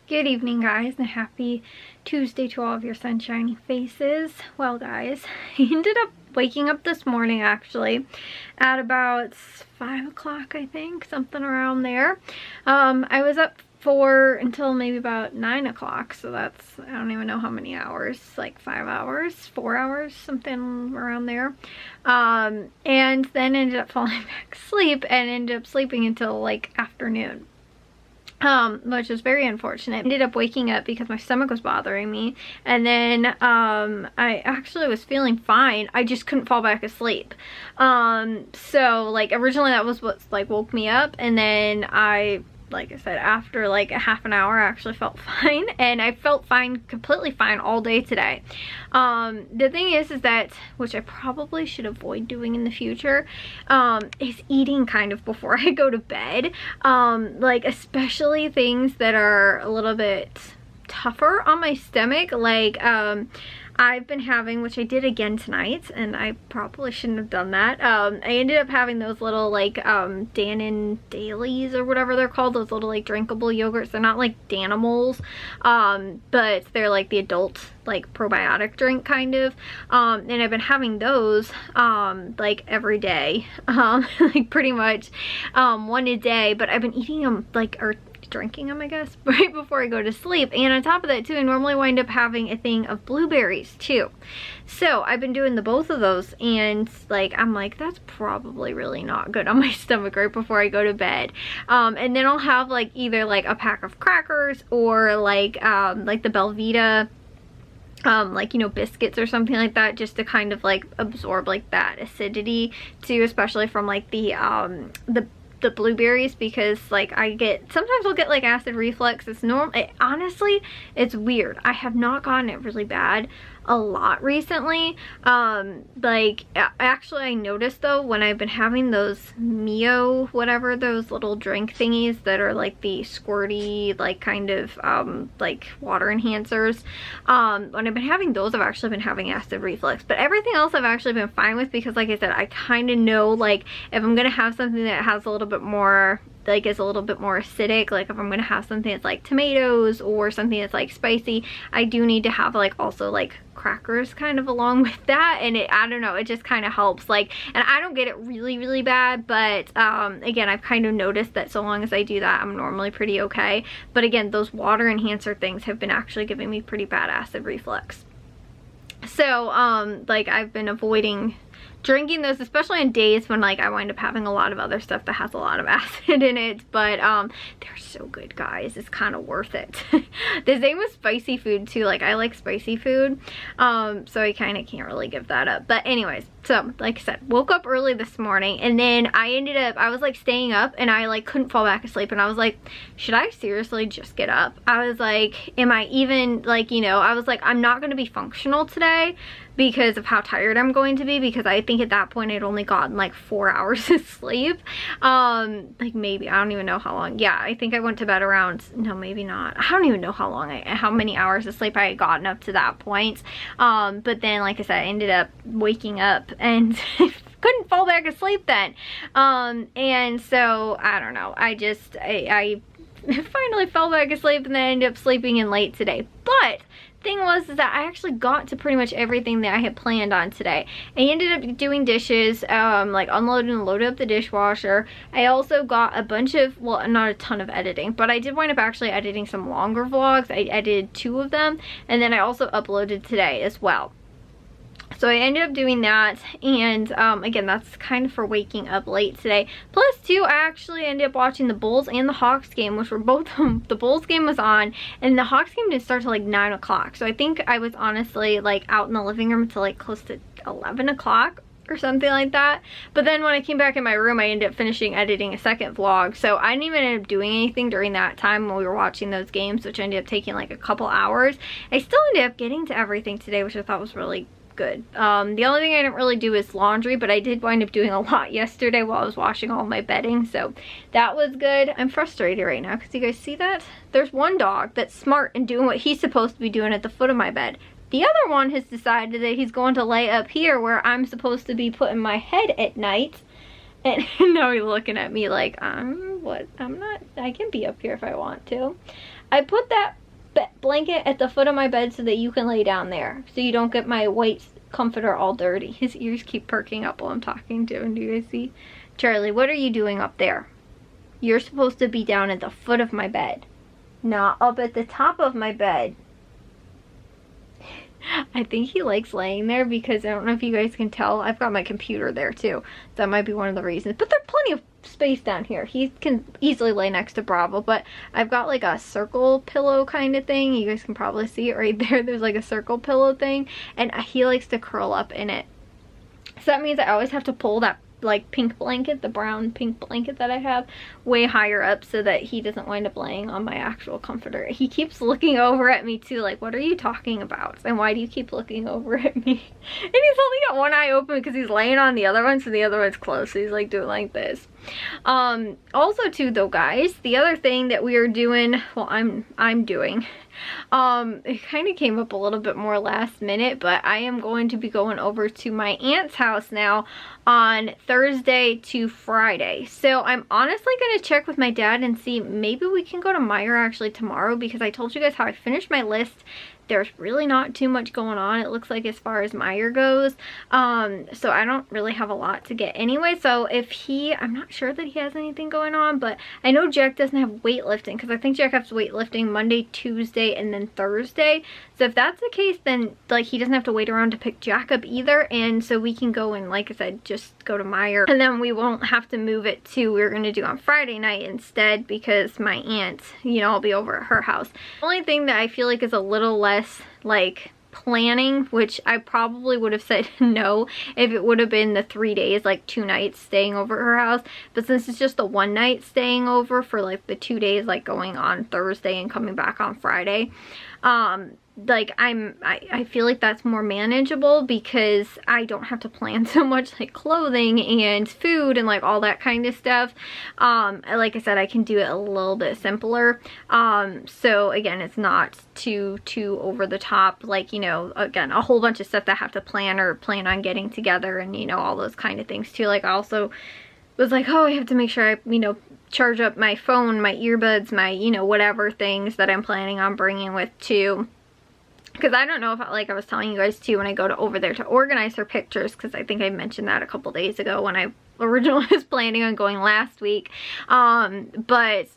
Good evening, guys, and happy Tuesday to all of your sunshiny faces. Well, guys, I ended up waking up this morning actually at about 5 o'clock, I think, something around there. I was up until maybe about 9 o'clock, so that's, I don't even know how many hours, like 5 hours, 4 hours, something around there. And then ended up falling back asleep and ended up sleeping until like afternoon. Which was very unfortunate. I ended up waking up because my stomach was bothering me, and then I actually was feeling fine. I just couldn't fall back asleep. So like originally that was what like woke me up, and then like I said, after like a half an hour, I actually felt fine, and I felt fine, completely fine all day today. The thing is that, which I probably should avoid doing in the future, is eating kind of before I go to bed. Like especially things that are a little bit tougher on my stomach, like I've been having, which I did again tonight, and I probably shouldn't have done that. I ended up having those little like Dannon Dailies or whatever they're called, those little like drinkable yogurts. They're not like Danimals, but they're like the adult like probiotic drink kind of, and I've been having those like every day, like pretty much one a day, but I've been eating them like, or drinking them, I guess, right before I go to sleep. And on top of that too, I normally wind up having a thing of blueberries too. So I've been doing the both of those, and like I'm like, that's probably really not good on my stomach right before I go to bed. And then I'll have like either like a pack of crackers or like the Belvita like, you know, biscuits or something like that, just to kind of like absorb like that acidity too, especially from like the blueberries, because like sometimes I'll get like acid reflux. It's normal. Honestly, it's weird. I have not gotten it really bad a lot recently. Like actually I noticed though, when I've been having those Mio, whatever, those little drink thingies that are like the squirty, like kind of like water enhancers, when I've been having those, I've actually been having acid reflux. But everything else I've actually been fine with, because like I said, I kind of know like if I'm gonna have something that has a little bit more, like is a little bit more acidic, like if I'm gonna have something that's like tomatoes or something that's like spicy, I do need to have like also like crackers kind of along with that. And I don't know, it just kind of helps. Like, and I don't get it really bad, but again, I've kind of noticed that so long as I do that, I'm normally pretty okay. But again, those water enhancer things have been actually giving me pretty bad acid reflux. So like I've been avoiding drinking those, especially on days when like I wind up having a lot of other stuff that has a lot of acid in it. But they're so good, guys. It's kind of worth it. The same with spicy food too. Like I like spicy food, so I kind of can't really give that up. But anyways, so like I said, woke up early this morning, and then I was like staying up, and I like couldn't fall back asleep, and I was like, should I seriously just get up? I was like, am I even, like, you know, I was like, I'm not going to be functional today because of how tired I'm going to be, because I think at that point I'd only gotten like 4 hours of sleep. Like maybe, I don't even know how long. Yeah, I think I went to bed around, no, maybe not. I don't even know how many hours of sleep I had gotten up to that point. But then, like I said, I ended up waking up and couldn't fall back asleep then. And so, I don't know. I finally fell back asleep, and then I ended up sleeping in late today. But thing was is that I actually got to pretty much everything that I had planned on today. I ended up doing dishes, like unloaded and loaded up the dishwasher. I also got a bunch of, well, not a ton of editing, but I did wind up actually editing some longer vlogs. I edited 2 of them, and then I also uploaded today as well. So I ended up doing that, and again, that's kind of for waking up late today. Plus too, I actually ended up watching the Bulls and the Hawks game, which were both, the Bulls game was on, and the Hawks game didn't start till like 9 o'clock. So I think I was honestly like out in the living room until like close to 11 o'clock or something like that. But then when I came back in my room, I ended up finishing editing a second vlog. So I didn't even end up doing anything during that time when we were watching those games, which ended up taking like a couple hours. I still ended up getting to everything today, which I thought was really good. The only thing I didn't really do is laundry, but I did wind up doing a lot yesterday while I was washing all my bedding, so that was good. I'm frustrated right now because you guys see that? There's one dog that's smart and doing what he's supposed to be doing at the foot of my bed. The other one has decided that he's going to lay up here where I'm supposed to be putting my head at night, and now he's looking at me like, what? I can be up here if I want to. I put that blanket at the foot of my bed so that you can lay down there, so you don't get my white comforter all dirty. His ears keep perking up while I'm talking to him. Do you guys see? Charlie, what are you doing up there? You're supposed to be down at the foot of my bed, not up at the top of my bed. I think he likes laying there because I don't know if you guys can tell, I've got my computer there too. That might be one of the reasons. But there's plenty of space down here. He can easily lay next to Bravo, but I've got like a circle pillow kind of thing. You guys can probably see it right there. There's like a circle pillow thing, and he likes to curl up in it. So that means I always have to pull that like pink blanket, the brown pink blanket that I have, way higher up so that he doesn't wind up laying on my actual comforter. He keeps looking over at me too, like, what are you talking about? And why do you keep looking over at me? And he's only got one eye open because he's laying on the other one, so the other one's closed, so he's like doing like this. Also too though, guys, the other thing that we are doing, well, I'm doing, it kind of came up a little bit more last minute, but I am going to be going over to my aunt's house now on Thursday to Friday. So I'm honestly going to check with my dad and see, maybe we can go to Meijer actually tomorrow, because I told you guys how I finished my list. There's really not too much going on, it looks like, as far as Meijer goes. So I don't really have a lot to get anyway. So if I'm not sure that he has anything going on, but I know Jack doesn't have weightlifting, because I think Jack has weightlifting Monday, Tuesday, and then Thursday. So if that's the case, then like he doesn't have to wait around to pick Jack up either. And so we can go and, like I said, just go to Meijer, and then we won't have to move it to, we're gonna do on Friday night instead, because my aunt, you know, I'll be over at her house. The only thing that I feel like is a little less like planning, which I probably would have said no if it would have been the 3 days, like 2 nights staying over at her house, but since it's just the 1 night staying over for like the 2 days, like going on Thursday and coming back on Friday, like I feel like that's more manageable, because I don't have to plan so much like clothing and food and like all that kind of stuff. Like I said, I can do it a little bit simpler. So again, it's not too over the top, like, you know, again, a whole bunch of stuff that I have to plan or plan on getting together, and, you know, all those kind of things too. Like I also was like, oh, I have to make sure I, you know, charge up my phone, my earbuds, my, you know, whatever things that I'm planning on bringing with too. Because I don't know if, like I was telling you guys too, when I go over there to organize her pictures, because I think I mentioned that a couple days ago when I originally was planning on going last week, and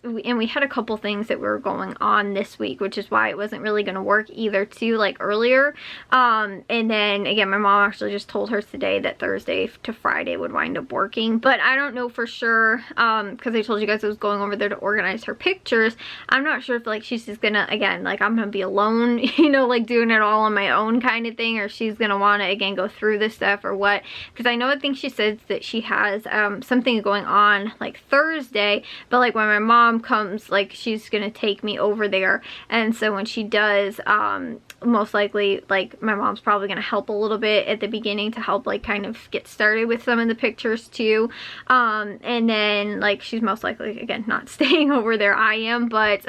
we had a couple things that were going on this week, which is why it wasn't really going to work either too, like earlier. And then again, my mom actually just told her today that Thursday to Friday would wind up working, but I don't know for sure, because I told you guys I was going over there to organize her pictures. I'm not sure if like she's just gonna, again, like I'm gonna be alone, you know, like doing it all on my own kind of thing, or she's gonna want to again go through this stuff or what, because I know, I think she said that she has something going on like Thursday, but like when my mom comes, like she's gonna take me over there, and so when she does, most likely like my mom's probably gonna help a little bit at the beginning to help like kind of get started with some of the pictures too, and then like she's most likely again not staying over there, I am, but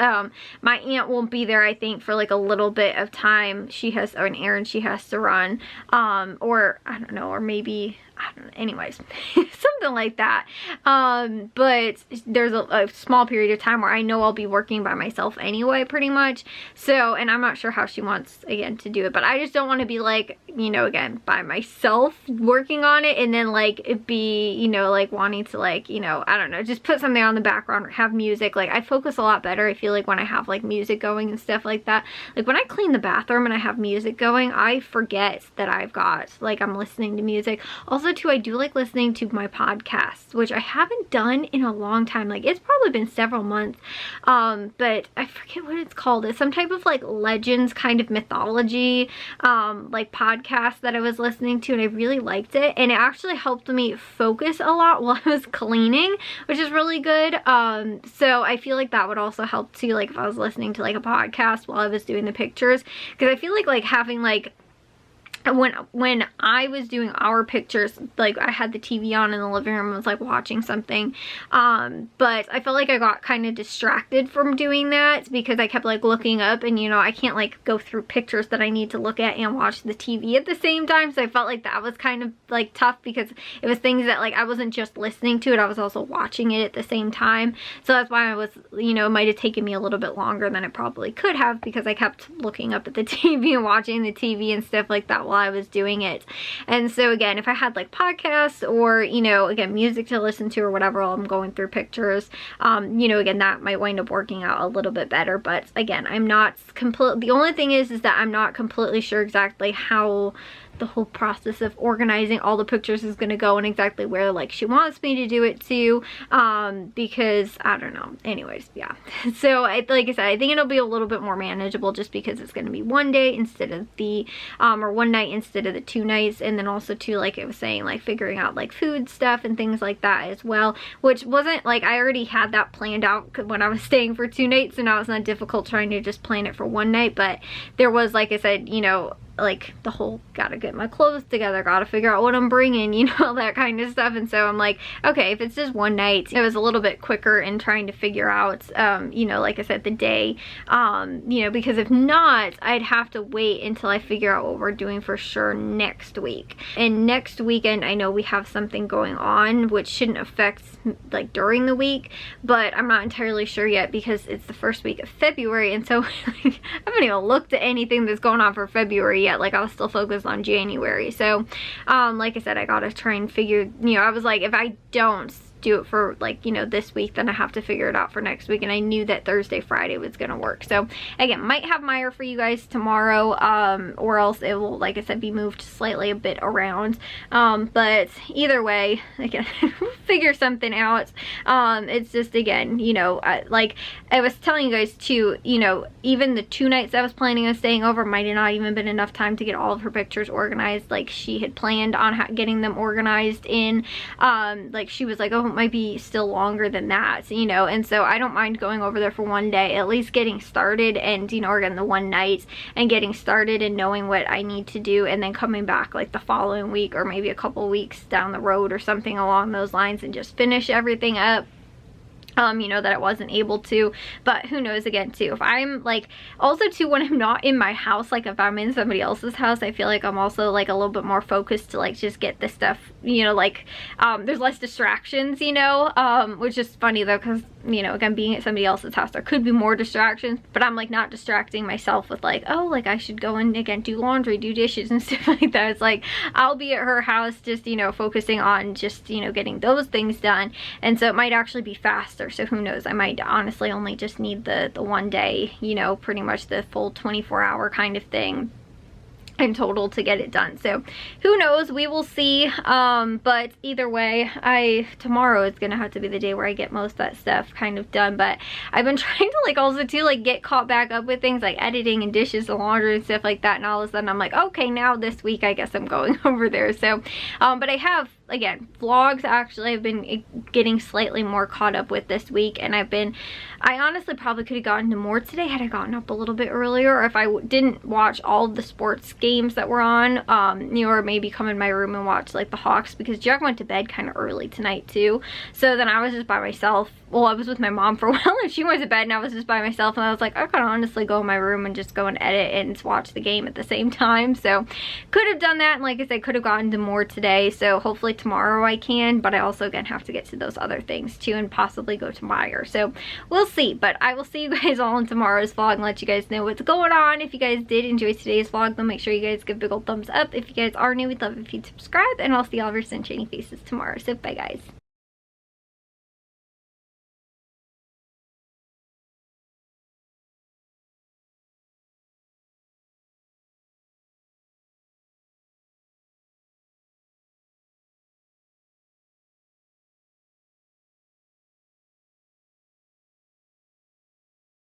my aunt won't be there, I think, for like a little bit of time. She has an errand she has to run, or I don't know, or maybe, I don't know, anyways, something like that. But there's a small period of time where I know I'll be working by myself anyway, pretty much. So, and I'm not sure how she wants, again, to do it, but I just don't want to be like, you know, again, by myself working on it, and then like it be, you know, like wanting to like, you know, I don't know, just put something on the background or have music. Like I focus a lot better, I feel like, when I have like music going and stuff like that. Like when I clean the bathroom and I have music going, I forget that I've got, like, I'm listening to music. Also too, I do like listening to my podcasts, which I haven't done in a long time. Like it's probably been several months, but I forget what it's called. It's some type of like legends kind of mythology like podcast that I was listening to, and I really liked it, and it actually helped me focus a lot while I was cleaning, which is really good. So I feel like that would also help too, like if I was listening to like a podcast while I was doing the pictures, because I feel like having like when I was doing our pictures, like I had the TV on in the living room and was like watching something, but I felt like I got kind of distracted from doing that because I kept like looking up, and you know, I can't like go through pictures that I need to look at and watch the TV at the same time. So I felt like that was kind of like tough because it was things that like I wasn't just listening to it, I was also watching it at the same time. So that's why I was, you know, it might have taken me a little bit longer than it probably could have because I kept looking up at the TV and watching the TV and stuff like that while I was doing it. And so again, if I had like podcasts or, you know, again, music to listen to or whatever while I'm going through pictures, you know, again, that might wind up working out a little bit better. But again, I'm not completely, the only thing is that I'm not completely sure exactly how the whole process of organizing all the pictures is going to go and exactly where like she wants me to do it to, because I don't know. Anyways, yeah. So like I said, I think it'll be a little bit more manageable just because it's going to be one day instead of the or one night instead of the 2 nights, and then also too, like I was saying, like figuring out like food stuff and things like that as well, which wasn't like, I already had that planned out when I was staying for 2 nights, so now it's not difficult trying to just plan it for one night. But there was, like I said, you know, like the whole gotta get my clothes together, gotta figure out what I'm bringing, you know, all that kind of stuff. And so I'm like, okay, if it's just one night, it was a little bit quicker in trying to figure out, you know, like I said, the day, you know, because if not, I'd have to wait until I figure out what we're doing for sure next week. And next weekend, I know we have something going on which shouldn't affect like during the week, but I'm not entirely sure yet because it's the first week of February, and so I haven't even looked at anything that's going on for February yet. Like I was still focused on January. So like I said, I gotta try and figure, you know, I was like, if I don't do it for like, you know, this week, then I have to figure it out for next week. And I knew that Thursday, Friday was gonna work. So again, might have Meyer for you guys tomorrow, or else it will, like I said, be moved slightly a bit around. But either way, again, figure something out. It's just, again, you know, like I was telling you guys too, you know, even the 2 nights I was planning on staying over might have not even been enough time to get all of her pictures organized like she had planned on getting them organized in. Like she was like, oh, it might be still longer than that, you know. And so I don't mind going over there for one day, at least getting started, and, you know, or again, the one night and getting started and knowing what I need to do, and then coming back like the following week or maybe a couple weeks down the road or something along those lines and just finish everything up. You know, that I wasn't able to. But who knows, again too, if I'm like, also too, when I'm not in my house, like if I'm in somebody else's house, I feel like I'm also like a little bit more focused to like just get this stuff, you know, like there's less distractions, you know, which is funny though, because, you know, again, being at somebody else's house, there could be more distractions, but I'm like not distracting myself with like, oh, like I should go and again do laundry, do dishes and stuff like that. It's like I'll be at her house just, you know, focusing on just, you know, getting those things done. And so it might actually be faster. So who knows, I might honestly only just need the one day, you know, pretty much the full 24-hour kind of thing in total to get it done. So who knows, we will see. But either way, tomorrow is gonna have to be the day where I get most of that stuff kind of done. But I've been trying to like also too like get caught back up with things like editing and dishes and laundry and stuff like that, and all of a sudden I'm like, okay, now this week I guess I'm going over there. So but I have, again, vlogs actually I've been getting slightly more caught up with this week, and I honestly probably could have gotten to more today had I gotten up a little bit earlier, or if I didn't watch all of the sports games that were on, you know, or maybe come in my room and watch like the Hawks, because Jack went to bed kind of early tonight too. So then I was just by myself. Well, I was with my mom for a while and she went to bed and I was just by myself, and I was like, I could honestly go in my room and just go and edit and watch the game at the same time. So could have done that, and like I said, could have gotten to more today. So hopefully tomorrow I can, but I also again have to get to those other things too and possibly go to Meyer. So we'll see, but I will see you guys all in tomorrow's vlog and let you guys know what's going on. If you guys did enjoy today's vlog, then make sure you guys give a big old thumbs up. If you guys are new, we'd love if you'd subscribe, and I'll see all of your sunshiny faces tomorrow. So bye guys.